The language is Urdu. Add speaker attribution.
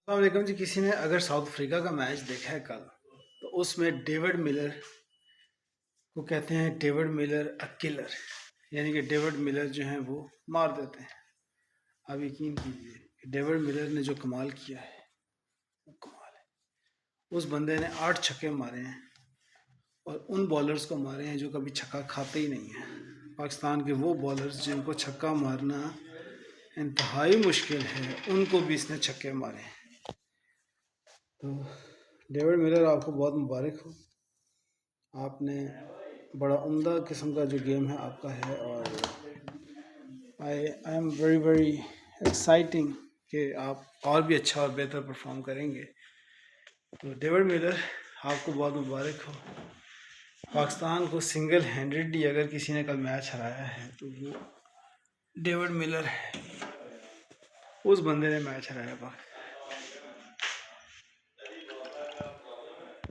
Speaker 1: السلام علیکم جی. کسی نے اگر ساؤتھ افریقہ کا میچ دیکھا ہے کل، تو اس میں ڈیوڈ ملر کو کہتے ہیں ڈیوڈ ملر کلر، یعنی کہ ڈیوڈ ملر جو ہیں وہ مار دیتے ہیں. آپ یقین کیجئے کہ ڈیوڈ ملر نے جو کمال کیا ہے وہ کمال ہے. اس بندے نے 8 چھکے مارے ہیں اور ان بالرز کو مارے ہیں جو کبھی چھکا کھاتے ہی نہیں ہیں. پاکستان کے وہ بالرز جن کو چھکا مارنا انتہائی مشکل ہے، ان کو بھی اس نے چھکے مارے ہیں. تو ڈیوڈ ملر آپ کو بہت مبارک ہو. آپ نے بڑا عمدہ قسم کا جو گیم ہے آپ کا ہے، اور I am very very exciting کہ آپ اور بھی اچھا اور بہتر پرفارم کریں گے. تو ڈیوڈ ملر آپ کو بہت مبارک ہو. پاکستان کو سنگل ہینڈڈلی اگر کسی نے کل میچ ہرایا ہے تو وہ ڈیوڈ ملر ہے. اس بندے نے میچ ہرایا